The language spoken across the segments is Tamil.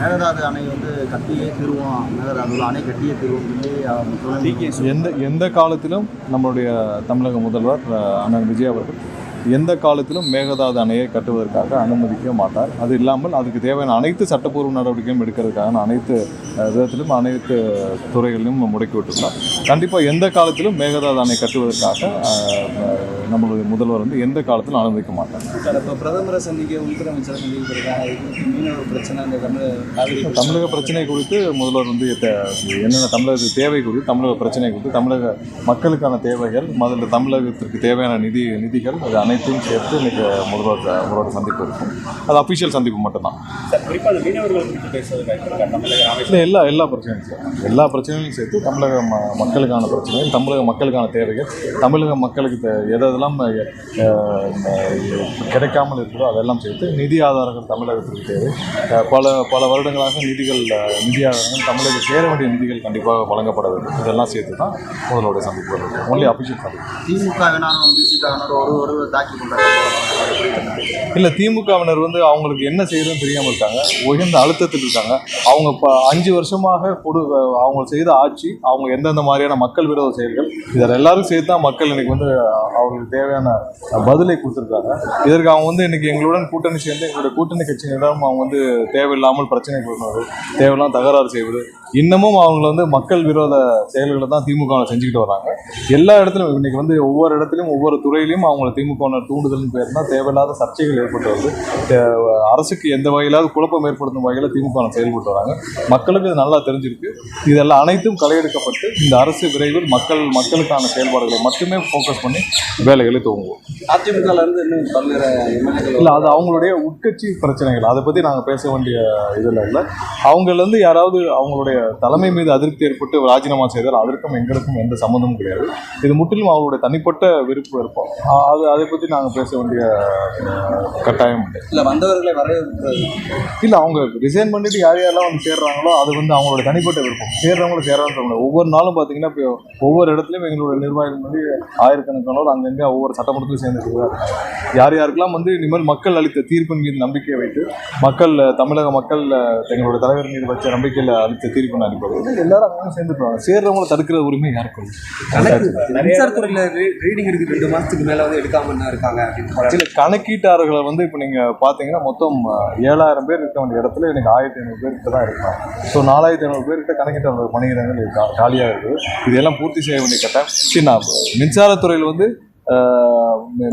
மேகதாது அணை வந்து கட்டியே தீர்வோம், மேகதாதுல அணை கட்டியே தீர்வோம். எந்த காலத்திலும் நம்மளுடைய தமிழக முதல்வர் அண்ணன் விஜய் அவர்கள் எந்த காலத்திலும் மேகதாது அணையை கட்டுவதற்காக அனுமதிக்க மாட்டார். அது இல்லாமல் அதுக்கு தேவையான அனைத்து சட்டப்பூர்வ நடவடிக்கையும் எடுக்கிறதுக்கான அனைத்து விதத்திலும் அனைத்து துறைகளிலும் முடக்கிவிட்டுள்ளார். கண்டிப்பாக எந்த காலத்திலும் மேகதாது அணை கட்டுவதற்காக நம்மளுடைய முதல்வர் வந்து எந்த காலத்திலும் அனுமதிக்க மாட்டார். இப்போ பிரதமரை சந்திக்க உள்துறை அமைச்சரை சந்திக்கிறதுக்காக பிரச்சனை அந்த தமிழக பிரச்சனை குறித்து முதல்வர் வந்து என்னென்ன தமிழக தேவை குறித்து தமிழக பிரச்சனை குறித்து தமிழக மக்களுக்கான தேவைகள் முதல்ல தமிழகத்திற்கு தேவையான நிதிகள் அது அனைத்தையும் சேர்த்து இன்னைக்கு முதல்வர் சந்திப்பு இருக்கும். அது அஃபிஷியல் சந்திப்பு மட்டும்தான். இல்லை எல்லா பிரச்சனையும் சார் எல்லா பிரச்சனையும் சேர்த்து தமிழக மக்களுக்கான பிரச்சனைகள் தமிழக மக்களுக்கான தேவைகள் தமிழக மக்களுக்கு எதெல்லாம் கிடைக்காமல் இருக்கிறதோ அதெல்லாம் சேர்த்து நிதி ஆதாரங்கள் தமிழகத்திற்கு தேவை. பல வருடங்களாக நிதி ஆதாரங்கள் தமிழக சேர வேண்டிய நிதிகள் கண்டிப்பாக வழங்கப்பட வேண்டும். இதெல்லாம் சேர்த்து தான் முதலோடைய சந்திப்புகள் இருக்கும். ஒன்லி அஃபிஷியல் சந்திப்பு. இல்லை திமுகவினர் வந்து அவங்களுக்கு என்ன செய்யறதுன்னு தெரியாமல் இருக்காங்க, உயர்ந்த அழுத்தத்தில் இருக்காங்க. அவங்க 5 வருஷமாக அவங்க செய்த ஆட்சி, அவங்க எந்தெந்த மாதிரியான மக்கள் விரோத செயல்கள் இதில் எல்லாரும் சேர்த்து தான் மக்கள் இன்னைக்கு வந்து அவங்களுக்கு தேவையான பதிலை கொடுத்துருக்காங்க. இதற்கு அவங்க வந்து இன்னைக்கு எங்களுடன் கூட்டணி சேர்ந்து எங்களுடைய கூட்டணி கட்சியினரிடம் அவங்க வந்து தேவையில்லாமல் பிரச்சனை கொடுக்கிறது, தேவையில்லாமல் தகராறு செய்வது, இன்னமும் அவங்கள வந்து மக்கள் விரோத செயல்களை தான் திமுக செஞ்சுக்கிட்டு வராங்க. எல்லா இடத்துலையும் இன்னைக்கு வந்து ஒவ்வொரு இடத்துலையும் ஒவ்வொரு துறையிலையும் அவங்கள திமுக தூண்டுதல்னு பேர்னா தேவையில்லாத சர்ச்சைகள் ஏற்பட்டு வருது. அரசுக்கு எந்த வகையிலாவது குழப்பம் ஏற்படுத்தும் வகையில் திமுக செயல்பட்டு வராங்க. மக்களுக்கு இது நல்லா தெரிஞ்சிருக்கு. இதெல்லாம் அனைத்தும் களையெடுக்கப்பட்டு இந்த அரசு விரைவில் மக்களுக்கான செயல்பாடுகளை மட்டுமே ஃபோக்கஸ் பண்ணி வேலைகளை துவங்குவோம். அதிமுகலேருந்து இன்னும் பல்வேறு இல்லை அது அவங்களுடைய உட்கட்சி பிரச்சனைகள், அதை பற்றி நாங்கள் பேச வேண்டிய இதில் இல்லை. அவங்கலேருந்து யாராவது அவங்களுடைய தலைமை மீது அதிருப்தி ஏற்பட்டு ராஜினாமா செய்தால் அதற்கும் எங்களுக்கும் எந்த சம்மந்தமும் கிடையாது. இது முற்றிலும் அவங்களுடைய தனிப்பட்ட விருப்பு இருப்போம். அதை பற்றி நாங்கள் பேச வேண்டிய கட்டாயம் இல்லை. வந்தவர்களை இல்லை அவங்க ரிசைன் பண்ணிட்டு யாரெல்லாம் வந்து சேர்றாங்களோ அது வந்து அவங்களோட தனிப்பட்ட விருப்பம். சேர்றவங்களும் சேரான்னு ஒவ்வொரு நாளும் பார்த்தீங்கன்னா இப்போ ஒவ்வொரு இடத்துலையும் எங்களோட நிர்வாகிகள் வந்து ஆயிரக்கணக்கானோர் அங்கங்கே ஒவ்வொரு சட்டமன்றத்திலும் சேர்ந்துட்டு யாருக்கெல்லாம் வந்து இனிமேல் மக்கள் அளித்த தீர்ப்பின் மீது நம்பிக்கையை வைத்து தமிழக மக்கள் எங்களுடைய தலைவர் மீது வச்ச நம்பிக்கையில் அளித்த தீர்ப்பின் அடிப்படையில் எல்லாரும் அங்கே சேர்ந்துட்டு சேர்றவங்களை தடுக்கிற உரிமை யாருக்கும் ரீடிங் இருக்கு. 2 மாதத்துக்கு மேலே வந்து எடுக்காமல் இருக்காங்க அப்படின்னு சில கணக்கீட்டாளர்களை வந்து இப்போ நீங்கள் பார்த்தீங்கன்னா மொத்தம் 7000 பேர் இருக்க வேண்டிய இடத்துல எனக்கு 1500 பேர்கிட்ட தான் இருக்காங்க. ஸோ 4500 பேர்கிட்ட கணக்கீட்டாளர் பணியிடங்கள் காலியாக இருக்குது. இதெல்லாம் பூர்த்தி செய்ய வேண்டிய கட்டாயம். மின்சாரத்துறையில் வந்து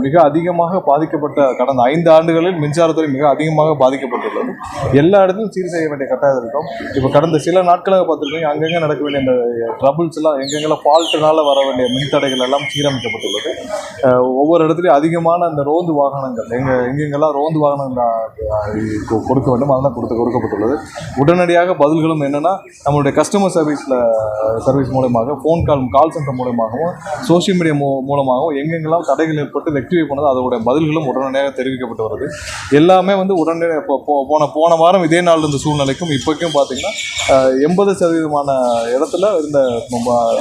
மிக அதிகமாக பாதிக்கப்பட்ட கடந்த 5 ஆண்டுகளில் மின்சாரத்துறை மிக அதிகமாக பாதிக்கப்பட்டுள்ளது. எல்லா இடத்துலையும் சீர் செய்ய வேண்டிய கட்டாயம் இருக்கும். இப்போ கடந்த சில நாட்களாக பார்த்துருக்கீங்க அங்கங்கே நடக்க வேண்டிய இந்த ட்ரபிள்ஸ் எல்லாம் எங்கெங்கெல்லாம் ஃபால்ட்டுனால வர வேண்டிய மின்தடைகள் எல்லாம் சீரமைக்கப்பட்டுள்ளது. ஒவ்வொரு இடத்துலையும் அதிகமான இந்த ரோந்து வாகனங்கள் எங்கெங்கெல்லாம் ரோந்து வாகனங்கள் கொடுக்க வேண்டும் அதெல்லாம் கொடுக்கப்பட்டுள்ளது. உடனடியாக பதில்களும் என்னென்னா நம்மளுடைய கஸ்டமர் சர்வீஸ் மூலமாக கால் சென்டர் மூலமாகவும் சோசியல் மீடியா மூலமாகவும் எங்கெங்கெல்லாம் தடைகள் ஏற்பட்டு ரெக்டிஃபை பண்ணது அதோட பதில்களும் உடனடியாக தெரிவிக்கப்பட்டு வருது. எல்லாமே வந்து உடனடியாக போன வாரம் இதே நாள் இருந்த சூழ்நிலைக்கும் இப்போக்கும் பார்த்தீங்கன்னா 80% இடத்துல இருந்த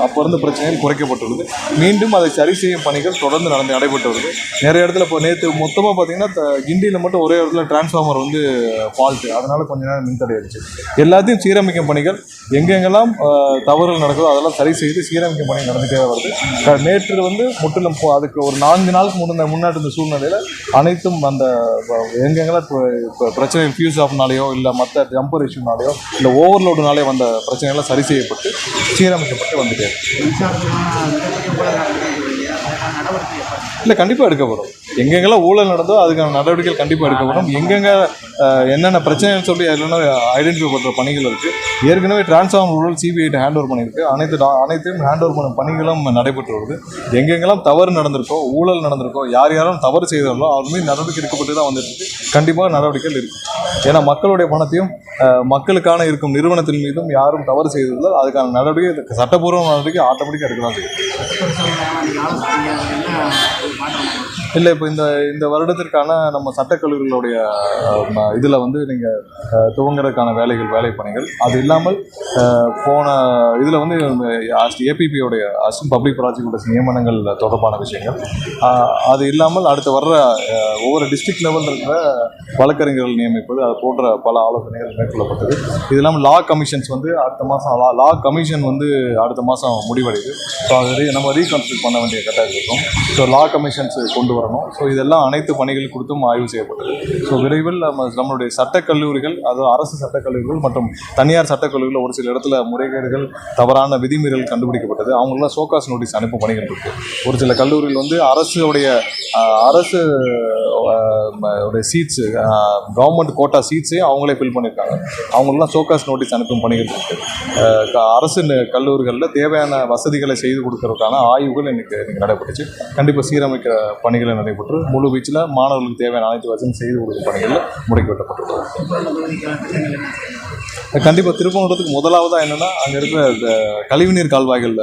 அப்போ இருந்த பிரச்சனைகள் குறைக்கப்பட்டுள்ளது. மீண்டும் அதை சரி செய்யும் பணிகள் தொடர்ந்து நடைபெற்று வருது. நிறைய இடத்துல இப்போ நேற்று மொத்தமாக பார்த்தீங்கன்னா கிண்டியில் மட்டும் ஒரே இடத்துல டிரான்ஸ்ஃபார்மர் வந்து ஃபால்ட்டு, அதனால கொஞ்ச நேரம் மின்தடை ஆயிடுச்சு. எல்லாத்தையும் சீரமைக்கும் பணிகள் எங்கெங்கெல்லாம் தவறுகள் நடக்குதோ அதெல்லாம் சரி செய்து சீரமைக்கும் பணி நடந்துகிட்டே வருது. நேற்று வந்து முற்றிலும் அதுக்கு ஒரு 4 நாளுக்கு முன்னாடி இருந்த சூழ்நிலையில் அனைத்தும் அந்த எங்கெங்கெல்லாம் இப்போ பிரச்சனை ஃபியூஸ் ஆஃப்னாலேயோ இல்லை மற்ற ஜம்பர் இஷ்யூனாலேயோ இல்லை ஓவர்லோடுனாலே வந்த பிரச்சனைகள்லாம் சரி செய்யப்பட்டு சீரமைக்கப்பட்டு வந்துட்டே இல்லை கண்டிப்பாக எடுக்கப்படும். எங்கெங்கெல்லாம் ஊழல் நடந்தோ அதுக்கான நடவடிக்கைகள் கண்டிப்பாக எடுக்கப்படும். எங்கெங்கே என்னென்ன பிரச்சனைன்னு சொல்லி அதில் ஐடென்டிஃபை பண்ணுற பணிகள் இருக்குது. ஏற்கனவே டிரான்ஸ்ஃபார்மர் ஊழல் சிபிஐட்ட ஹேண்ட் ஓவர் பண்ணியிருக்கு. அனைத்தையும் ஹேண்ட் ஓவர் பண்ண பணிகளும் நடைபெற்று வருது. எங்கெங்கெல்லாம் தவறு நடந்திருக்கோ ஊழல் நடந்திருக்கோ யாரும் தவறு செய்தார்களோ அவர் மீது நடவடிக்கை எடுக்கப்பட்டு தான் வந்துருக்கு. கண்டிப்பாக நடவடிக்கைகள் இருக்கும். ஏன்னா மக்களுடைய பணத்தையும் மக்களுக்கான இருக்கும் நிறுவனத்தின் மீதும் யாரும் தவறு செய்ததில்லை. அதுக்கான நடவடிக்கை சட்டப்பூர்வ நடவடிக்கை ஆட்டோமேட்டிக்காக எடுக்க தான் செய்யும். இல்லை, இப்போ இந்த வருடத்திற்கான நம்ம சட்டக்கல்லூரிகளுடைய இதில் வந்து நீங்கள் துவங்குறதுக்கான வேலை பணிகள், அது இல்லாமல் போன இதில் வந்து ஏபிபியோடைய அசிஸ்டன்ட் பப்ளிக் ப்ராசிக்யூட்டர்ஸ் நியமனங்கள் தொடர்பான விஷயங்கள், அது இல்லாமல் அடுத்து வர்ற ஒவ்வொரு டிஸ்ட்ரிக்ட் லெவலில் இருக்கிற வழக்கறிஞர்கள் நியமிப்பது, அது போன்ற பல ஆலோசனைகள் மேற்கொள்ளப்பட்டது. இது இல்லாமல் லா கமிஷன்ஸ் வந்து அடுத்த மாதம் லா கமிஷன் வந்து அடுத்த மாதம் முடிவடையுது. ஸோ அது நம்ம ரீகன்ஸ்ட்ரக்ட் பண்ண வேண்டிய கட்டாயம் இருக்கும். ஸோ லா கமிஷன்ஸ் கொண்டு வரணும். ஸோ இதெல்லாம் அனைத்து பணிகள் குறித்தும் ஆய்வு செய்யப்பட்டது. ஸோ விரைவில் நம்மளுடைய சட்டக்கல்லூரிகள், அதாவது அரசு சட்டக்கல்லூரிகள் மற்றும் தனியார் சட்டக்கல்லூரிகள் ஒரு சில இடத்துல முறைகேடுகள், தவறான விதிமீறல் கண்டுபிடிக்கப்பட்டது. அவங்களாம் ஷோகாஸ் நோட்டீஸ் அனுப்பும் பணிகள் இருக்குது. ஒரு சில கல்லூரிகள் வந்து அரசு சீட்ஸு, கவர்மெண்ட் கோட்டா சீட்ஸே அவங்களே ஃபில் பண்ணியிருக்காங்க. அவங்களெலாம் ஷோகாஸ் நோட்டீஸ் அனுப்பும் பணிகள் இருக்குது. அரசு கல்லூரிகளில் தேவையான வசதிகளை செய்து கொடுக்கறதுக்கான ஆய்வுகள் இன்னைக்கு நடைபெற்றுச்சு. கண்டிப்பாக சீரமைக்கிற பணிகளை நடைபெற்று முழு வீச்சில் மாணவர்களுக்கு தேவையான அனைத்து வசதியும் செய்து கொடுக்கும் பணிகளில் முடுக்கி விட்டப்பட்டுள்ளது. கண்டிப்பாக திருப்பங்குன்றத்துக்கு முதலாவதாக என்னென்னா, அங்கே இருக்கிற இந்த கழிவுநீர் கால்வாய்கள்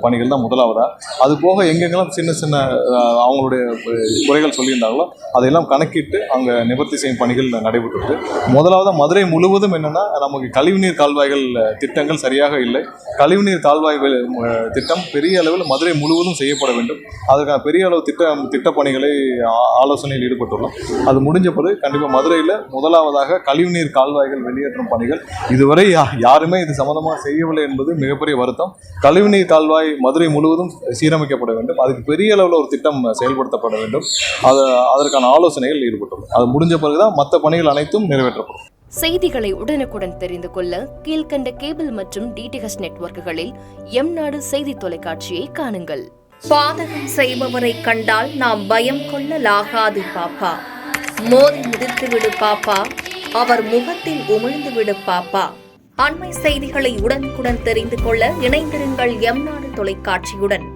பணிகள் தான் முதலாவதாக. அது போக எங்கெங்கெல்லாம் சின்ன சின்ன அவங்களுடைய குறைகள் சொல்லியிருந்தாங்களோ அதையெல்லாம் கணக்கிட்டு அங்கே நிவர்த்தி செய்யும் பணிகள் நடைபெற்றது. முதலாவதாக மதுரை முழுவதும் என்னென்னா, நமக்கு கழிவுநீர் கால்வாய்கள் திட்டங்கள் சரியாக இல்லை. கழிவுநீர் கால்வாய் திட்டம் பெரிய அளவில் மதுரை முழுவதும் செய்யப்பட வேண்டும். அதற்கான பெரிய அளவு திட்டப்பணிகளை ஆலோசனையில் ஈடுபட்டுள்ளோம். அது முடிஞ்ச பிறகு கண்டிப்பாக மதுரையில் முதலாவதாக கழிவுநீர் கால்வாய்கள் வெளியேற்றும் பணிகள் இதுவரை யாருமே இது சம்பந்தமாக செய்யவில்லை என்பது மிகப்பெரிய வருத்தம். கழிவுநீர் கால்வாய் மதுரை முழுவதும் சீரமைக்கப்பட வேண்டும். அதுக்கு பெரிய அளவில் ஒரு திட்டம் செயல்படுத்தப்பட வேண்டும். அதற்கான ஆலோசனைகள் ஈடுபட்டுள்ளோம். அது முடிஞ்ச பிறகுதான் மற்ற பணிகள் அனைத்தும் நிறைவேற்றப்படும். செய்திகளை உடனுக்குடன் தெரிந்து கொள்ள கீழ்கண்ட கேபிள் மற்றும் டிடிஹெச் நெட்வொர்க்குகளில் எம்நாடு செய்தி தொலைக்காட்சியை காணுங்கள். பாதகம் செய்பவரை கண்டால் நாம் பயம் கொள்ளலாகாது பாப்பா. மோதி மிதித்து விடு பாப்பா, அவர் முகத்தில் உமிழ்ந்து விடு பாப்பா. அண்மை செய்திகளை உடனுக்குடன் தெரிந்து கொள்ள இணைந்திருங்கள் எம்நாடு தொலைக்காட்சியுடன்.